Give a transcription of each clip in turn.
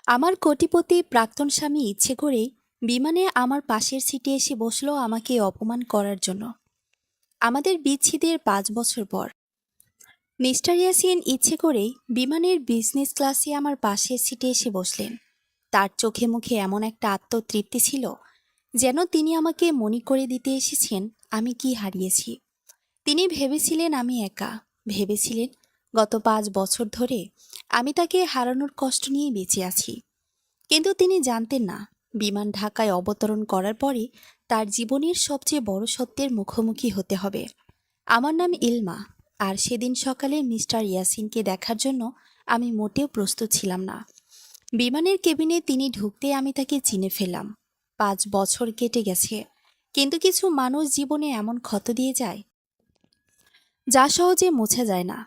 আমার কোটিপতি প্রাক্তন স্বামী ইচ্ছে করেই বিমানে আমার পাশের সিটে এসে বসলো আমাকে অপমান করার জন্য। আমাদের বিচ্ছেদের 5 বছর পর মিস্টার ইয়াসিন ইচ্ছে করেই বিমানের বিজনেস ক্লাসে আমার পাশের সিটে এসে বসলেন। তার চোখে মুখে এমন একটা আত্মতৃপ্তি ছিল, যেন তিনি আমাকে মনে করে দিতে এসেছেন আমি কি হারিয়েছি। তিনি ভেবেছিলেন আমি একা, ভেবেছিলেন গত 5 বছর ধরে আমি তাকে হারানোর কষ্ট নিয়ে বেঁচে আছি। কিন্তু তিনি জানতেন না, বিমান ঢাকায় অবতরণ করার পরে তার জীবনের সবচেয়ে বড় সত্যের মুখোমুখি হতে হবে। আমার নাম ইলমা, আর সেদিন সকালে মিস্টার ইয়াসিনকে দেখার জন্য আমি মোটেও প্রস্তুত ছিলাম না। বিমানের কেবিনে তিনি ঢুকতে আমি তাকে চিনে ফেললাম। 5 বছর কেটে গেছে, কিন্তু কিছু মানুষ জীবনে এমন ক্ষত দিয়ে যায় যা সহজে মোছা যায় না।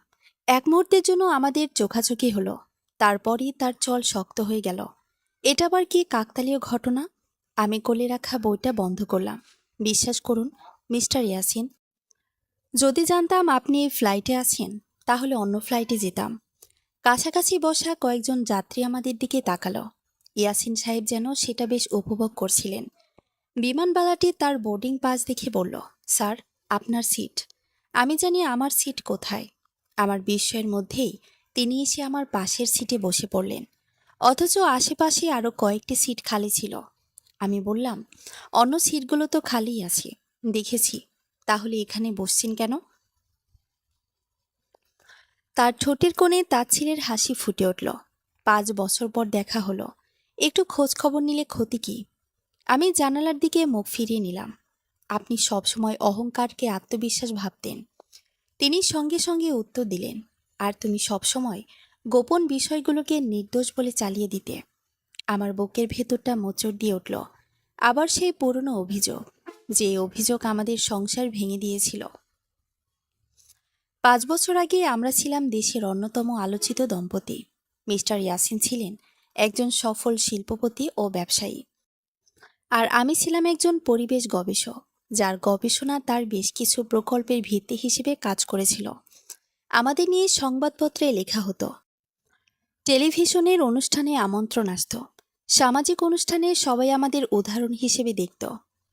এক মুহূর্তের জন্য আমাদের চোখাচোখি হলো, তারপরই তার চল শক্ত হয়ে গেল। এটা আবার কি কাকতালীয় ঘটনা? আমি কোলে রাখা বইটা বন্ধ করলাম। বিশ্বাস করুন মিস্টার ইয়াসিন, যদি জানতাম আপনি এই ফ্লাইটে আছেন তাহলে অন্য ফ্লাইটে যেতাম। কাছাকাছি বসা কয়েকজন যাত্রী আমাদের দিকে তাকালো। ইয়াসিন সাহেব যেন সেটা বেশ উপভোগ করছিলেন। বিমানবালাটি তার বোর্ডিং পাস দেখে বলল, স্যার, আপনার সিট। আমি জানি আমার সিট কোথায়। আমার বিস্ময়ের মধ্যেই তিনি এসে আমার পাশের সিটে বসে পড়লেন, অথচ আশেপাশে আরও কয়েকটি সিট খালি ছিল। আমি বললাম, অন্য সিটগুলো তো খালি আছে, দেখেছি, তাহলে এখানে বসছেন কেন? তার ঠোঁটের কোণে তাচ্ছিলের হাসি ফুটে উঠল। 5 বছর পর দেখা হলো, একটু খোঁজ খবর নিলে ক্ষতি কি? আমি জানালার দিকে মুখ ফিরিয়ে নিলাম। আপনি সবসময় অহংকারকে আত্মবিশ্বাস ভাবতেন। তিনি সঙ্গে সঙ্গে উত্তর দিলেন, আর তুমি সবসময় গোপন বিষয়গুলোকে নির্দোষ বলে চালিয়ে দিতে। আমার বুকের ভেতরটা মোচড় দিয়ে উঠল। আবার সেই পুরনো অভিযোগ, যে অভিযোগ আমাদের সংসার ভেঙে দিয়েছিল। 5 বছর আগে আমরা ছিলাম দেশের অন্যতম আলোচিত দম্পতি। মিস্টার ইয়াসিন ছিলেন একজন সফল শিল্পপতি ও ব্যবসায়ী, আর আমি ছিলাম একজন পরিবেশ গবেষক, যার গবেষণা তার বেশ কিছু প্রকল্পের ভিত্তি হিসেবে কাজ করেছিল। আমাদের নিয়ে সংবাদপত্রে লেখা হতো, টেলিভিশনের অনুষ্ঠানে আমন্ত্রণ আসত, সামাজিক অনুষ্ঠানে সবাই আমাদের উদাহরণ হিসেবে দেখত।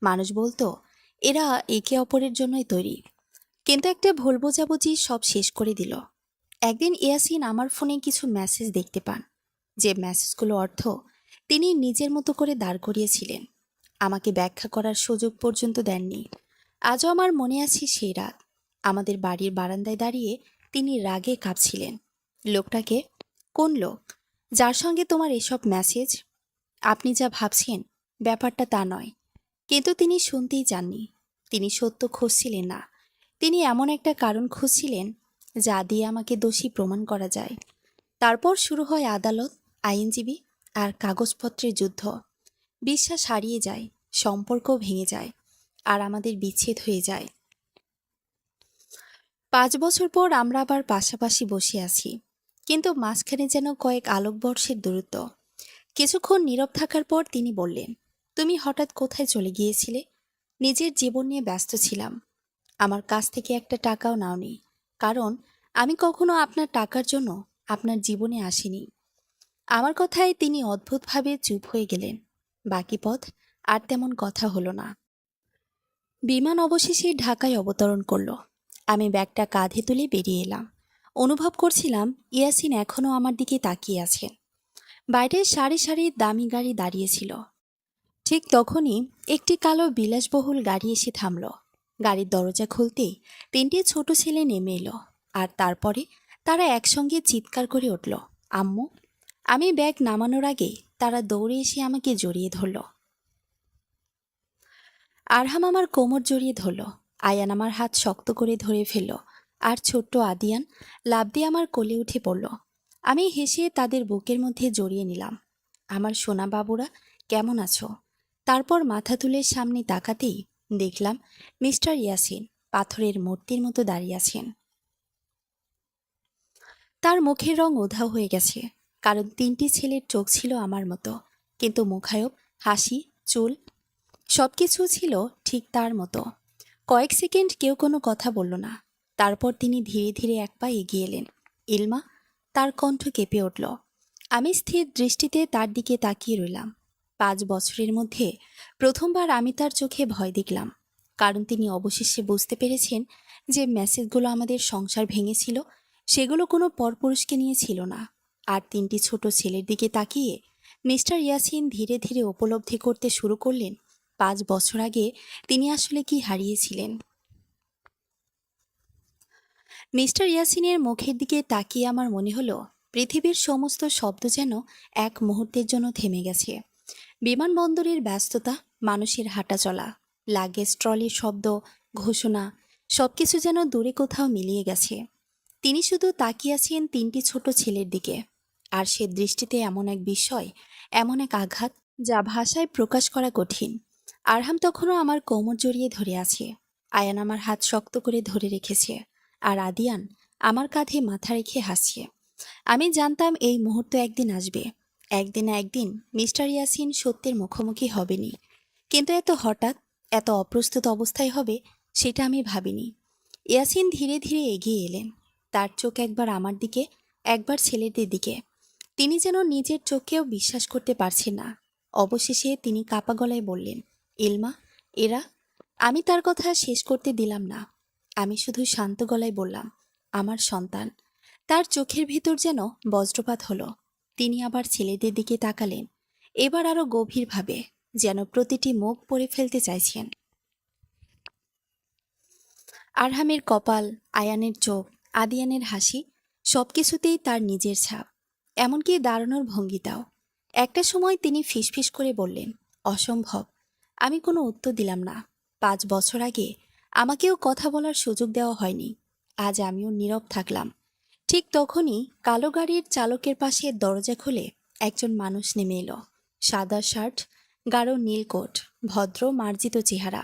মানুষ বলতো এরা একে অপরের জন্যই তৈরি। কিন্তু একটা ভুল বোঝাবুঝি সব শেষ করে দিল। একদিন ইয়াসিন আমার ফোনে কিছু মেসেজ দেখতে পান, যে মেসেজগুলো অর্থ তিনি নিজের মতো করে দাঁড় করিয়েছিলেন। আমাকে ব্যাখ্যা করার সুযোগ পর্যন্ত দেননি। আজও আমার মনে আছে সেই রাত। আমাদের বাড়ির বারান্দায় দাঁড়িয়ে তিনি রাগে কাঁপছিলেন। লোকটাকে, কোন লোক যার সঙ্গে তোমার এসব মেসেজ? আপনি যা ভাবছেন ব্যাপারটা তা নয়। কিন্তু তিনি শুনতেই চাননি। তিনি সত্য খুঁজছিলেন না, তিনি এমন একটা কারণ খুঁজছিলেন যা দিয়ে আমাকে দোষী প্রমাণ করা যায়। তারপর শুরু হয় আদালত, আইনজীবী আর কাগজপত্রের যুদ্ধ। বিশ্বাস হারিয়ে যায়, সম্পর্ক ভেঙে যায়, আর আমাদের বিচ্ছেদ হয়ে যায়। 5 বছর পর আমরা আবার পাশাপাশি বসে আছি, কিন্তু মাঝখানে যেন কয়েক আলোকবর্ষের দূরত্ব। কিছুক্ষণ নীরব থাকার পর তিনি বললেন, তুমি হঠাৎ কোথায় চলে গিয়েছিলে? নিজের জীবন নিয়ে ব্যস্ত ছিলাম। আমার কাছ থেকে একটা টাকাও নাওনি, কারণ আমি কখনো আপনার টাকার জন্য আপনার জীবনে আসিনি। আমার কথায় তিনি অদ্ভুতভাবে চুপ হয়ে গেলেন। বাকি পথ আর তেমন কথা হলো না। বিমান অবশেষে ঢাকায় অবতরণ করল। আমি ব্যাগটা কাঁধে তুলে বেরিয়ে এলাম। অনুভব করছিলাম ইয়াসিন এখনও আমার দিকে তাকিয়ে আছেন। বাইরে সারি সারি দামি গাড়ি দাঁড়িয়েছিল। ঠিক তখনই একটি কালো বিলাসবহুল গাড়ি এসে থামল। গাড়ির দরজা খুলতেই 3টে ছোট ছেলে নেমে এলো, আর তারপরে তারা একসঙ্গে চিৎকার করে উঠল, আম্মু! আমি ব্যাগ নামানোর আগে তারা দৌড়ে এসে আমাকে জড়িয়ে ধরল। আরহাম আমার কোমর জড়িয়ে ধরল, আয়ান আমার হাত শক্ত করে ধরে ফেলল, আর ছোট্ট আদিয়ান লাফ দিয়ে আমার কোলে উঠে পড়ল। আমি হেসে তাদের বুকের মধ্যে জড়িয়ে নিলাম। আমার সোনা বাবুরা, কেমন আছো? তারপর মাথা তুলে সামনে তাকাতেই দেখলাম মিস্টার ইয়াসিন পাথরের মূর্তির মতো দাঁড়িয়ে আছেন। তার মুখের রং উধাও হয়ে গেছে, কারণ 3টি ছেলের চোখ ছিল আমার মতো, কিন্তু মুখায়ব, হাসি, চুল সবকিছু ছিল ঠিক তার মতো। কয়েক সেকেন্ড কেউ কোনো কথা বলল না। তারপর তিনি ধীরে ধীরে এক পা এগিয়ে এলেন। ইলমা! তার কণ্ঠ কেঁপে উঠল। আমি স্থির দৃষ্টিতে তার দিকে তাকিয়ে রইলাম। 5 বছরের মধ্যে প্রথমবার আমি তার চোখে ভয় দেখলাম, কারণ তিনি অবশেষে বুঝতে পেরেছেন যে মেসেজগুলো আমাদের সংসার ভেঙেছিল সেগুলো কোনো পরপুরুষকে নিয়ে ছিল না। আর 3টি ছোট ছেলের দিকে তাকিয়ে মিস্টার ইয়াসিন ধীরে ধীরে উপলব্ধি করতে শুরু করলেন 5 বছর আগে তিনি আসলে কি হারিয়েছিলেন। মিস্টার ইয়াসিনের মুখের দিকে তাকিয়ে আমার মনে হলো পৃথিবীর সমস্ত শব্দ যেন এক মুহূর্তের জন্য থেমে গেছে। বিমানবন্দরের ব্যস্ততা, মানুষের হাঁটাচলা, লাগেজ ট্রলির শব্দ, ঘোষণা, সবকিছু যেন দূরে কোথাও মিলিয়ে গেছে। তিনি শুধু তাকিয়ে আছেন 3টি ছোট ছেলের দিকে, আর সে দৃষ্টিতে এমন এক বিস্ময়, এমন এক আঘাত যা ভাষায় প্রকাশ করা কঠিন। আরহাম তখনও আমার কোমর জড়িয়ে ধরে আছে, আয়ান আমার হাত শক্ত করে ধরে রেখেছে, আর আদিয়ান আমার কাঁধে মাথা রেখে হাসছে। আমি জানতাম এই মুহূর্ত একদিন আসবে, একদিন না একদিন মিস্টার ইয়াসিন সত্যের মুখোমুখি হবেনি, কিন্তু এত হঠাৎ, এত অপ্রস্তুত অবস্থায় হবে সেটা আমি ভাবিনি। ইয়াসিন ধীরে ধীরে এগিয়ে এলেন, তার চোখ একবার আমার দিকে, একবার ছেলেদের দিকে। তিনি যেন নিজের চোখকেও বিশ্বাস করতে পারছেন না। অবশেষে তিনি কাপা গলায় বললেন, ইলমা, এরা। আমি তার কথা শেষ করতে দিলাম না। আমি শুধু শান্ত গলায় বললাম, আমার সন্তান। তার চোখের ভিতর যেন বজ্রপাত হলো। তিনি আবার ছেলেদের দিকে তাকালেন, এবার আরো গভীরভাবে, যেন প্রতিটি মুখ পড়ে ফেলতে চাইছেন। আরহামের কপাল, আয়ানের চোখ, আদিয়ানের হাসি, সবকিছুতেই তার নিজের ছাপ, এমনকি দাঁড়ানোর ভঙ্গিটাও। একটা সময় তিনি ফিসফিস করে বললেন, অসম্ভব। আমি কোনো উত্তর দিলাম না। 5 বছর আগে আমাকেও কথা বলার সুযোগ দেওয়া হয়নি। আজ আমিও নীরব থাকলাম। ঠিক তখনই কালো গাড়ির চালকের পাশে দরজা খুলে একজন মানুষ নেমে এলো। সাদা শার্ট, গাঢ় নীল কোট, ভদ্র মার্জিত চেহারা।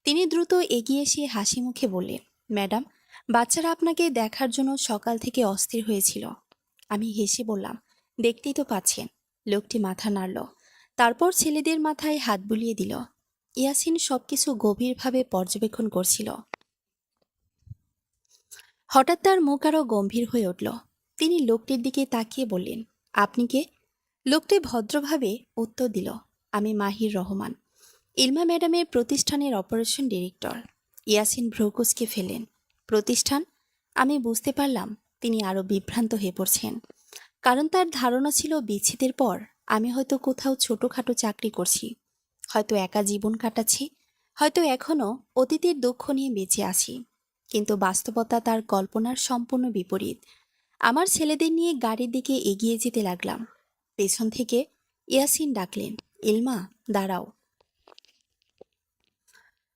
তিনি দ্রুত এগিয়ে এসে হাসি মুখে বললেন, ম্যাডাম, বাচ্চারা আপনাকে দেখার জন্য সকাল থেকে অস্থির হয়েছিল। আমি হেসে বললাম, দেখতেই তো পাচ্ছেন। লোকটি মাথা নাড়ল, তারপর ছেলেদের মাথায় হাত বুলিয়ে দিল। ইয়াসিন সবকিছু গভীরভাবে পর্যবেক্ষণ করছিল। হঠাৎ তার মুখ আরো গম্ভীর হয়ে উঠল। তিনি লোকটির দিকে তাকিয়ে বললেন, আপনি কে? লোকটি ভদ্রভাবে উত্তর দিল, আমি মাহির রহমান, ইলমা ম্যাডামের প্রতিষ্ঠানের অপারেশন ডিরেক্টর। ইয়াসিন ভ্রুকুচকে ফেলেন। প্রতিষ্ঠান? আমি বুঝতে পারলাম তিনি আরো বিভ্রান্ত হয়ে পড়ছেন, কারণ তার ধারণা ছিল বিচ্ছেদের পর আমি হয়তো কোথাও ছোটখাটো চাকরি করছি, হয়তো একা জীবন কাটাচ্ছি, হয়তো এখনো অতীতের দুঃখ নিয়ে বেঁচে আছি। কিন্তু বাস্তবতা তার কল্পনার সম্পূর্ণ বিপরীত। আমার ছেলেদের নিয়ে গাড়ির দিকে এগিয়ে যেতে লাগলাম। পেছন থেকে ইয়াসিন ডাকলেন, ইলমা, দাঁড়াও।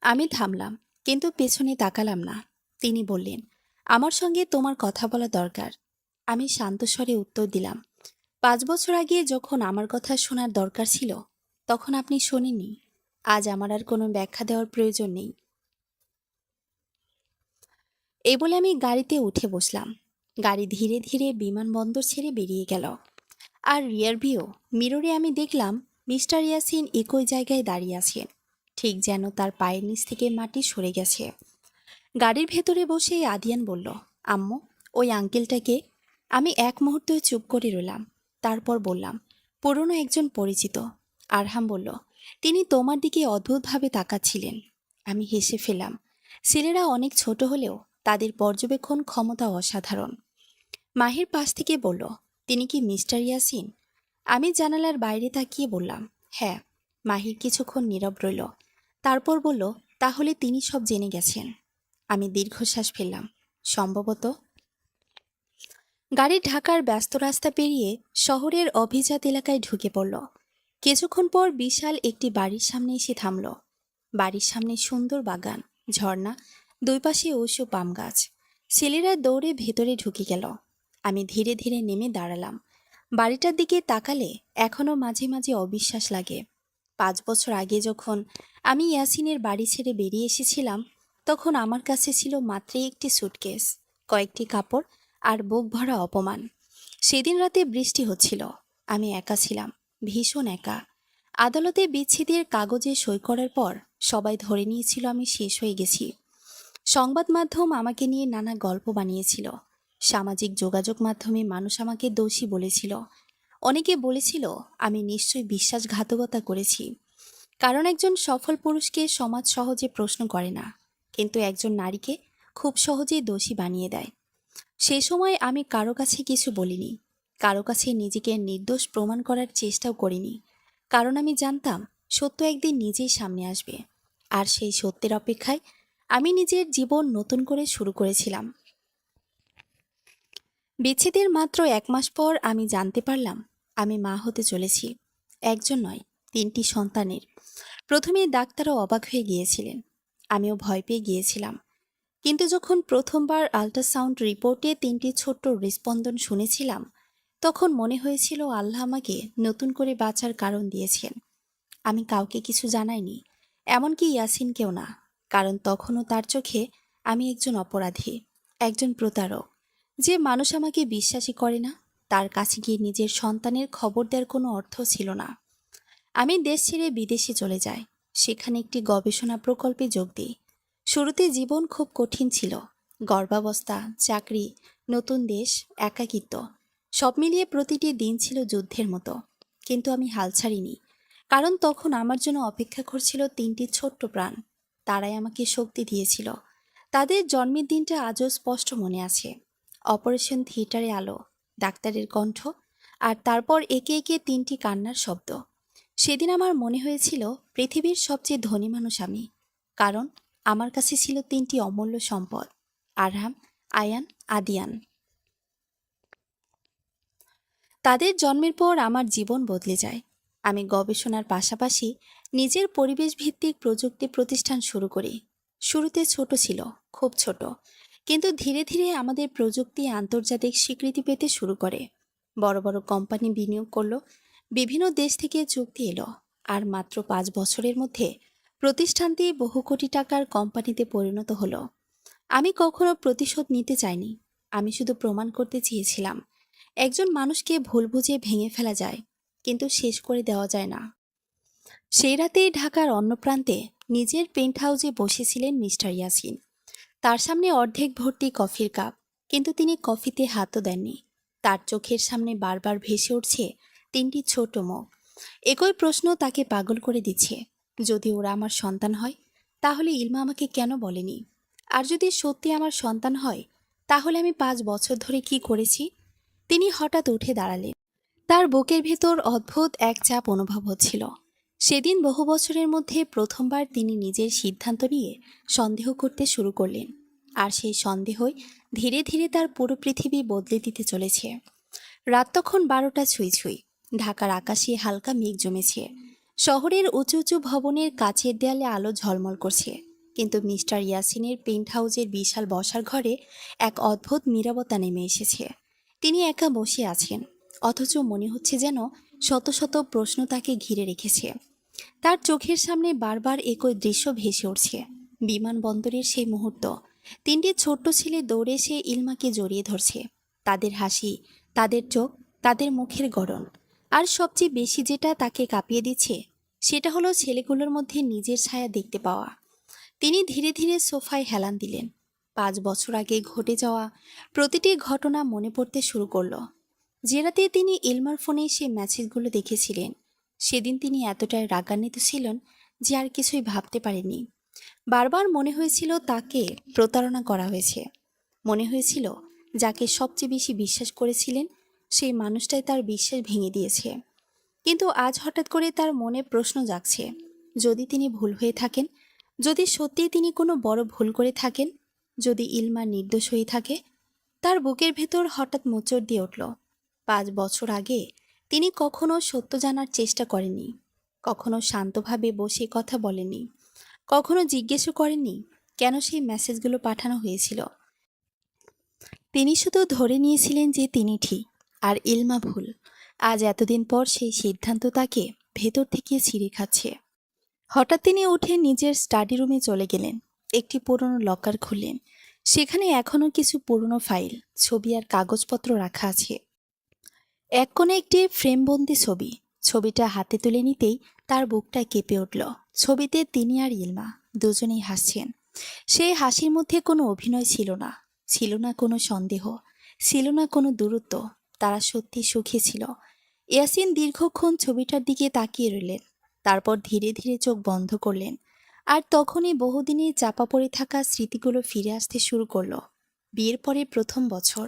আমি থামলাম, কিন্তু পেছনে তাকালাম না। তিনি বললেন, আমার সঙ্গে তোমার কথা বলা দরকার। আমি শান্ত স্বরে উত্তর দিলাম, 5 বছর আগে যখন আমার কথা শোনার দরকার ছিল তখন আপনি শোনেননি। আজ আমার আর কোনো ব্যাখ্যা দেওয়ার প্রয়োজন নেই। এই বলে আমি গাড়িতে উঠে বসলাম। গাড়ি ধীরে ধীরে বিমানবন্দর ছেড়ে বেরিয়ে গেল। আর রিয়ার ভিউ মিররে আমি দেখলাম মিস্টার ইয়াসিন একই জায়গায় দাঁড়িয়ে আছেন, ঠিক যেন তার পায়ের নিচ থেকে মাটি সরে গেছে। গাড়ির ভেতরে বসে আদিয়ান বলল, আম্মু, ওই আঙ্কেলটাকে। আমি এক মুহূর্তে চুপ করে রইলাম, তারপর বললাম, পুরনো একজন পরিচিত। আরহাম বলল, তিনি তোমার দিকে অদ্ভুতভাবে তাকাচ্ছিলেন। আমি হেসে ফেললাম। ছেলেরা অনেক ছোট হলেও তাদের পর্যবেক্ষণ ক্ষমতা অসাধারণ। মাহির পাশ থেকে বলল, তিনি কি মিস্টার ইয়াসিন? আমি জানালার বাইরে তাকিয়ে বললাম, হ্যাঁ। মাহির কিছুক্ষণ নীরব রইল, তারপর বলল, তাহলে তিনি সব জেনে গেছেন। আমি দীর্ঘশ্বাস ফেললাম, সম্ভবত। গাড়ি ঢাকার ব্যস্ত রাস্তা পেরিয়ে শহরের অভিজাত এলাকায় ঢুকে পড়ল। কিছুক্ষণ পর বিশাল একটি বাড়ির সামনে এসে থামল। বাড়ির সামনে সুন্দর বাগান, ঝর্ণা, দুই পাশে উঁচু পাম গাছ। ছেলেরা দৌড়ে ভেতরে ঢুকে গেল। আমি ধীরে ধীরে নেমে দাঁড়ালাম। বাড়িটার দিকে তাকালে এখনো মাঝে মাঝে অবিশ্বাস লাগে। 5 বছর আগে যখন আমি ইয়াসিনের বাড়ি ছেড়ে বেরিয়ে এসেছিলাম, তখন আমার কাছে ছিল মাত্র একটি সুটকেস, কয়েকটি কাপড় আর বুক ভরা অপমান। সেদিন রাতে বৃষ্টি হচ্ছিল। আমি একা ছিলাম, ভীষণ একা। আদালতে বিচ্ছেদের কাগজে সই করার পর সবাই ধরে নিয়েছিল আমি শেষ হয়ে গেছি। সংবাদ মাধ্যম আমাকে নিয়ে নানা গল্প বানিয়েছিল। সামাজিক যোগাযোগ মাধ্যমে মানুষ আমাকে দোষী বলেছিল। অনেকে বলেছিল আমি নিশ্চয়ই বিশ্বাসঘাতকতা করেছি, কারণ একজন সফল পুরুষকে সমাজ সহজে প্রশ্ন করে না, কিন্তু একজন নারীকে খুব সহজেই দোষী বানিয়ে দেয়। সেই সময় আমি কারো কাছে কিছু বলিনি, কারো কাছে নিজেকে নির্দোষ প্রমাণ করার চেষ্টাও করিনি, কারণ আমি জানতাম সত্য একদিন নিজেই সামনে আসবে। আর সেই সত্যের অপেক্ষায় আমি নিজের জীবন নতুন করে শুরু করেছিলাম। বিচ্ছেদের মাত্র 1 মাস পর আমি জানতে পারলাম আমি মা হতে চলেছি। একজন নয়, 3টি সন্তানের। প্রথমে ডাক্তারও অবাক হয়ে গিয়েছিলেন, আমিও ভয় পেয়ে গিয়েছিলাম। কিন্তু যখন প্রথমবার আল্ট্রাসাউন্ড রিপোর্টে 3টি ছোট্ট হৃস্পন্দন শুনেছিলাম, তখন মনে হয়েছিল আল্লাহ আমাকে নতুন করে বাঁচার কারণ দিয়েছেন। আমি কাউকে কিছু জানাইনি, এমনকি ইয়াসিনকেও না, কারণ তখনও তার চোখে আমি একজন অপরাধী, একজন প্রতারক। যে মানুষ আমাকে বিশ্বাসই করে না, তার কাছে গিয়ে নিজের সন্তানের খবর দেওয়ার কোনো অর্থ ছিল না। আমি দেশ ছেড়ে বিদেশে চলে যাই, সেখানে একটি গবেষণা প্রকল্পে যোগ দিই। শুরুতে জীবন খুব কঠিন ছিল, গর্ভাবস্থা, চাকরি, নতুন দেশ, একাকিত্ব, সব মিলিয়ে প্রতিটি দিন ছিল যুদ্ধের মতো। কিন্তু আমি হাল ছাড়িনি, কারণ তখন আমার জন্য অপেক্ষা করছিল 3টি ছোট্ট প্রাণ। তারাই আমাকে শক্তি দিয়েছিল। তাদের জন্মের দিনটা আজও স্পষ্ট মনে আছে। অপারেশন থিয়েটারে আলো, ডাক্তারের কণ্ঠ, আর তারপর একে একে 3টি কান্নার শব্দ। সেদিন আমার মনে হয়েছিল পৃথিবীর সবচেয়ে ধনী মানুষ আমি, কারণ আমার কাছে ছিল 3টি অমূল্য সম্পদ: আরহাম, আয়ান, আদিয়ান। তাদের জন্মের পর আমার জীবন বদলে যায়। আমি গবেষণার পাশাপাশি নিজের পরিবেশ ভিত্তিক প্রযুক্তি প্রতিষ্ঠান শুরু করি। শুরুতে ছোট ছিল, খুব ছোট, কিন্তু ধীরে ধীরে আমাদের প্রযুক্তি আন্তর্জাতিক স্বীকৃতি পেতে শুরু করে। বড় বড় কোম্পানি বিনিয়োগ করলো, বিভিন্ন দেশ থেকে চুক্তি এলো, আর মাত্র 5 বছরের মধ্যে প্রতিষ্ঠানটি বহু কোটি টাকার কোম্পানিতে পরিণত হলো। আমি কখনো প্রতিশোধ নিতে চাইনি, আমি শুধু প্রমাণ করতে চেয়েছিলাম একজন মানুষকে ভুল বুঝে ভেঙে ফেলা যায়, কিন্তু শেষ করে দেওয়া যায় না। সেই রাতেই ঢাকার অন্য প্রান্তে নিজের পেন্ট হাউসে বসেছিলেন মিস্টার ইয়াসিন। তার সামনে অর্ধেক ভর্তি কফির কাপ, কিন্তু তিনি কফিতে হাতও দেননি। তার চোখের সামনে বারবার ভেসে উঠছে 3টি ছোট মুখ। একই প্রশ্ন তাকে পাগল করে দিচ্ছে। যদি ওরা আমার সন্তান হয়, তাহলে ইলমা আমাকে কেন বলেনি? আর যদি সত্যি আমার সন্তান হয়, তাহলে আমি 5 বছর ধরে কি করেছি? তিনি হঠাৎ উঠে দাঁড়ালেন। তার বুকের ভেতর অদ্ভুত এক চাপ অনুভব হচ্ছিল। সেদিন বহু বছরের মধ্যে প্রথমবার তিনি নিজের সিদ্ধান্ত নিয়ে সন্দেহ করতে শুরু করলেন। আর সেই সন্দেহই ধীরে ধীরে তার পুরো পৃথিবী বদলে দিতে চলেছে। রাত তখন 12টা ছুঁই ছুঁই। ঢাকার আকাশে হালকা মেঘ জমেছে। শহরের উঁচু উঁচু ভবনের কাচের দেয়ালে আলো ঝলমল করছে। কিন্তু মিস্টার ইয়াসিনের পেন্ট হাউসের বিশাল বসার ঘরে এক অদ্ভুত নীরবতা নেমে এসেছে। তিনি একা বসে আছেন, অথচ মনে হচ্ছে যেন শত শত প্রশ্ন তাকে ঘিরে রেখেছে। তার চোখের সামনে বারবার একই দৃশ্য ভেসে উঠছে। বিমানবন্দরের সেই মুহূর্ত, 3টি ছোট্ট ছেলে দৌড়ে এসে ইলমাকে জড়িয়ে ধরছে। তাদের হাসি, তাদের চোখ, তাদের মুখের গড়ন। আর সবচেয়ে বেশি যেটা তাকে কাঁপিয়ে দিচ্ছে, সেটা হলো ছেলেগুলোর মধ্যে নিজের ছায়া দেখতে পাওয়া। তিনি ধীরে ধীরে সোফায় হেলান দিলেন। 5 বছর আগে ঘটে যাওয়া প্রতিটি ঘটনা মনে পড়তে শুরু করলো। যে রাতে তিনি ইলমার ফোনে সেই মেসেজগুলো দেখেছিলেন, সেদিন তিনি এতটাই রাগান্বিত ছিলেন যে আর কিছুই ভাবতে পারেননি। বারবার মনে হয়েছিল তাকে প্রতারণা করা হয়েছে। মনে হয়েছিল যাকে সবচেয়ে বেশি বিশ্বাস করেছিলেন, সেই মানুষটাই তার বিশ্বাস ভেঙে দিয়েছে। কিন্তু আজ হঠাৎ করে তার মনে প্রশ্ন জাগছে, যদি তিনি ভুল হয়ে থাকেন, যদি সত্যিই তিনি কোনো বড় ভুল করে থাকেন, যদি ইলমা নির্দোষ হয়ে থাকে। তার বুকের ভেতর হঠাৎ মোচড় দিয়ে উঠল। 5 বছর আগে তিনি কখনো সত্য জানার চেষ্টা করেননি, কখনো শান্তভাবে বসে কথা বলেননি, কখনো জিজ্ঞেসও করেননি কেন সেই মেসেজগুলো পাঠানো হয়েছিল। তিনি শুধু ধরে নিয়েছিলেন যে তিনি ঠিক আর ইলমা ভুল। আজ এতদিন পর সেই সিদ্ধান্ত তাকে ভেতর থেকে ছিঁড়ে খাচ্ছে। হঠাৎ তিনি উঠে নিজের স্টাডি রুমে চলে গেলেন। একটি পুরনো লকার খুললেন। সেখানে এখনো কিছু পুরনো ফাইল, ছবি আর কাগজপত্র রাখা আছে। এক কোণে একটি ফ্রেমবন্দি ছবি। ছবিটা হাতে তুলে নিতেই তার বুকটা কেঁপে উঠল। ছবিতে তিনি আর ইলমা দুজনেই হাসছেন। সেই হাসির মধ্যে কোনো অভিনয় ছিল না, ছিল না কোনো সন্দেহ, ছিল না কোনো দূরত্ব। তারা সত্যি সুখী ছিল। ইয়াসিন দীর্ঘক্ষণ ছবিটার দিকে তাকিয়ে রইলেন। তারপর ধীরে ধীরে চোখ বন্ধ করলেন। আর তখনই বহুদিনের চাপা পড়ে থাকা স্মৃতিগুলো ফিরে আসতে শুরু করলো। বিয়ের পরে প্রথম বছর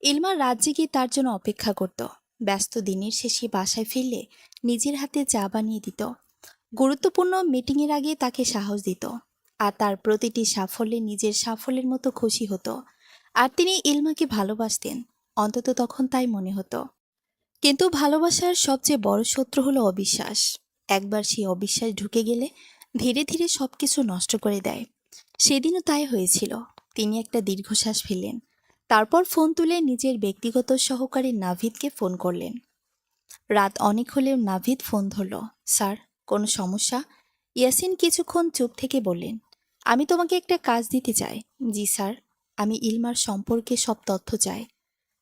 ইলমা রাত জেগে তার জন্য অপেক্ষা করত। ব্যস্ত দিনের শেষে বাসায় ফিরলে নিজের হাতে চা বানিয়ে দিত। গুরুত্বপূর্ণ মিটিংয়ের আগে তাকে সাহস দিত। আর তার প্রতিটি সাফল্যে নিজের সাফল্যের মতো খুশি হতো। আর তিনি ইলমাকে ভালোবাসতেন, অন্তত তখন তাই মনে হতো। কিন্তু ভালোবাসার সবচেয়ে বড় শত্রু হলো অবিশ্বাস। একবার সেই অবিশ্বাস ঢুকে গেলে ধীরে ধীরে সবকিছু নষ্ট করে দেয়। সেদিনও তাই হয়েছিল। তিনি একটা দীর্ঘশ্বাস ফেললেন। তারপর ফোন তুলে নিজের ব্যক্তিগত সহকারী নাভিদকে ফোন করলেন। রাত অনেক হলেও নাভিদ ফোন ধরল। স্যার, কোনো সমস্যা? ইয়াসিন কিছুক্ষণ চুপ থেকে বললেন, আমি তোমাকে একটা কাজ দিতে চাই। জি স্যার, আমি ইলমার সম্পর্কে সব তথ্য চাই।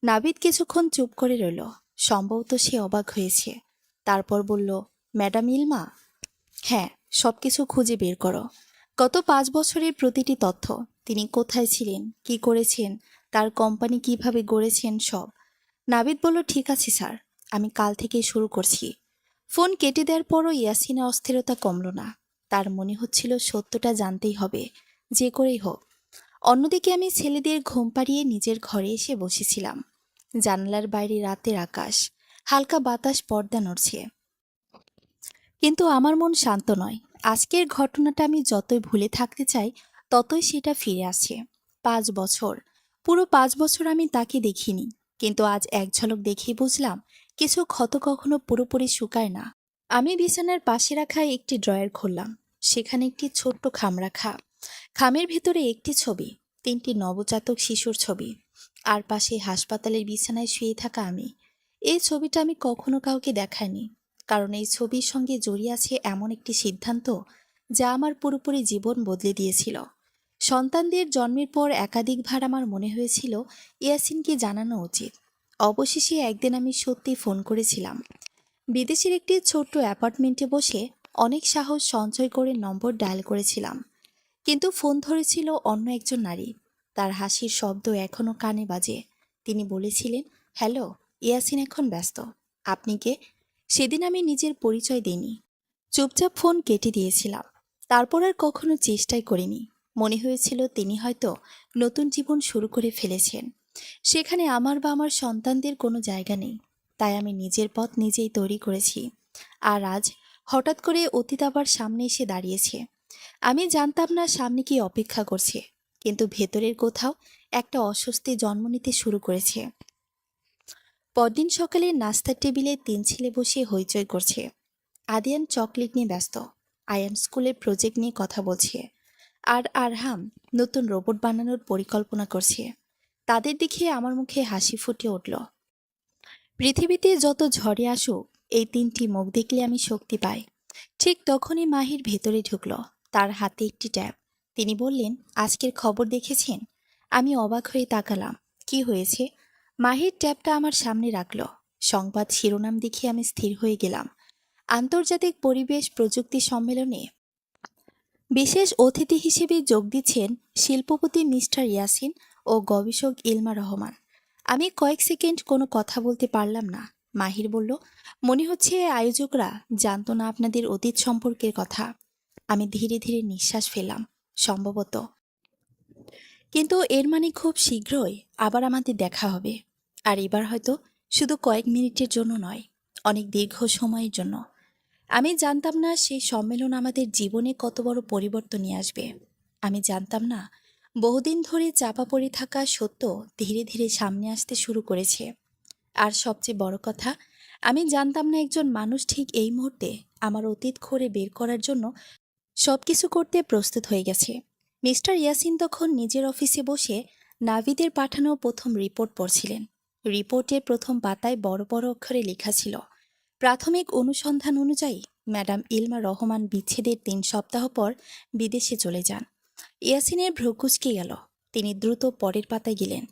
নাভিদ কিছুক্ষণ চুপ করে রইল। সম্ভবত সে অবাক হয়েছে। তারপর বলল, ম্যাডাম ইলমা? হ্যাঁ, সবকিছু খুঁজে বের করো। গত 5 বছরের প্রতিটি তথ্য, তিনি কোথায় ছিলেন, কি করেছেন, তার কোম্পানি কিভাবে গড়েছেন, সব। নাভিদ বলল, ঠিক আছে স্যার, আমি কাল থেকে শুরু করছি। ফোন কেটে দেওয়ার পরও ইয়াসিনের অস্থিরতা কমল না। তার মনে হচ্ছিল সত্যটা জানতেই হবে, যে করেই হোক। অন্যদিকে আমি ছেলেদের ঘুম পাড়িয়ে নিজের ঘরে এসে বসেছিলাম। জানালার বাইরে রাতের আকাশ, হালকা বাতাস পর্দা নড়ছে। কিন্তু আমার মন শান্ত নয়। আজকের ঘটনাটা আমি যতই ভুলে থাকতে চাই, ততই সেটা ফিরে আসছে। 5 বছর, পুরো 5 বছর আমি তাকে দেখিনি। কিন্তু আজ এক ঝলক দেখেই বুঝলাম, কিছু ক্ষত কখনো পুরোপুরি শুকায় না। আমি বিছানার পাশে রাখা একটি ড্রয়ার খুললাম। সেখানে একটি ছোট্ট খাম রাখা। খামের ভেতরে একটি ছবি, 3টি নবজাতক শিশুর ছবি। আর পাশে হাসপাতালের বিছানায় শুয়ে থাকা আমি। এই ছবিটা আমি কখনো কাউকে দেখাইনি, কারণ এই ছবির সঙ্গে জড়িয়ে আছে এমন একটি সিদ্ধান্ত যা আমার পুরোপুরি জীবন বদলে দিয়েছিল। সন্তানদের জন্মের পর একাধিকবার আমার মনে হয়েছিল ইয়াসিনকে জানানো উচিত। অবশেষে একদিন আমি সত্যি ফোন করেছিলাম। বিদেশের একটি ছোট্ট অ্যাপার্টমেন্টে বসে অনেক সাহস সঞ্চয় করে নম্বর ডায়াল করেছিলাম। কিন্তু ফোন ধরেছিল অন্য একজন নারী। তার হাসির শব্দ এখনো কানে বাজে। তিনি বলেছিলেন, হ্যালো, ইয়াসিন এখন ব্যস্ত। আপনি কে? সেদিন আমি নিজের পরিচয় দিইনি। চুপচাপ ফোন কেটে দিয়েছিলাম। তারপর আর কখনো চেষ্টাই করিনি। মনে হয়েছিল তিনি হয়তো নতুন জীবন শুরু করে ফেলেছেন। সেখানে আমার বা আমার সন্তানদের কোনো জায়গা নেই। তাই আমি নিজের পথ নিজেই তৈরি করেছি। আর আজ হঠাৎ করে অতীত আবার সামনে এসে দাঁড়িয়েছে। আমি জানতাম না সামনে কি অপেক্ষা করছে, কিন্তু ভেতরের কোথাও একটা অস্বস্তি জন্ম নিতে শুরু করেছে। পরদিন সকালে নাস্তার টেবিলে 3 ছেলে বসে হইচই করছে। আদিয়ান চকলেট নিয়ে ব্যস্ত, আয়ান স্কুলের প্রজেক্ট নিয়ে কথা বলছে, আর আরহাম নতুন রোবট বানানোর পরিকল্পনা করছে। তাদের দেখে আমার মুখে হাসি ফুটে উঠল। পৃথিবীতে যত ঝড়ে আসুক, এই 3টি মুখ দেখলে আমি শক্তি পাই। ঠিক তখনই মাহির ভেতরে ঢুকল। তার হাতে একটি ট্যাব। তিনি বললেন, আজকের খবর দেখেছেন? আমি অবাক হয়ে তাকালাম। কি হয়েছে? মাহির ট্যাবটা আমার সামনে রাখল। সংবাদ শিরোনাম দেখে আমি স্থির হয়ে গেলাম। আন্তর্জাতিক পরিবেশ প্রযুক্তি সম্মেলনে বিশেষ অতিথি হিসেবে যোগ দিচ্ছেন শিল্পপতি মিস্টার ইয়াসিন ও গবেষক ইলমা রহমান। আমি কয়েক সেকেন্ড কোনো কথা বলতে পারলাম না। মাহির বলল, মনে হচ্ছে আয়োজকরা জানতো না আপনাদের অতীত সম্পর্কের কথা। আমি ধীরে ধীরে নিঃশ্বাস ফেললাম। সম্ভবত। কিন্তু এর মানে খুব শীঘ্রই আবার আমাদের দেখা হবে। আর এবার হয়তো শুধু কয়েক মিনিটের জন্য নয়, অনেক দীর্ঘ সময়ের জন্য। আমি জানতাম না সেই সম্মেলন আমাদের জীবনে কত বড় পরিবর্তন নিয়ে আসবে। আমি জানতাম না বহুদিন ধরে চাপা পড়ে থাকা সত্য ধীরে ধীরে সামনে আসতে শুরু করেছে। আর সবচেয়ে বড় কথা, আমি জানতাম না একজন মানুষ ঠিক এই মুহূর্তে আমার অতীত খুঁড়ে বের করার জন্য সবকিছু করতে প্রস্তুত হয়ে গেছে। মিস্টার ইয়াসিন তখন নিজের অফিসে বসে নাভিদের পাঠানো প্রথম রিপোর্ট পড়ছিলেন। রিপোর্টের প্রথম পাতায় বড় বড় অক্ষরে লেখা ছিল, প্রাথমিক অনুসন্ধান অনুযায়ী ম্যাডাম ইলমা রহমান বিচ্ছেদের 3 সপ্তাহ পর বিদেশে চলে যান। ইয়াসিনের ভ্রু কুঁচকে গেল। তিনি দ্রুত পরের পাতায় গেলেন।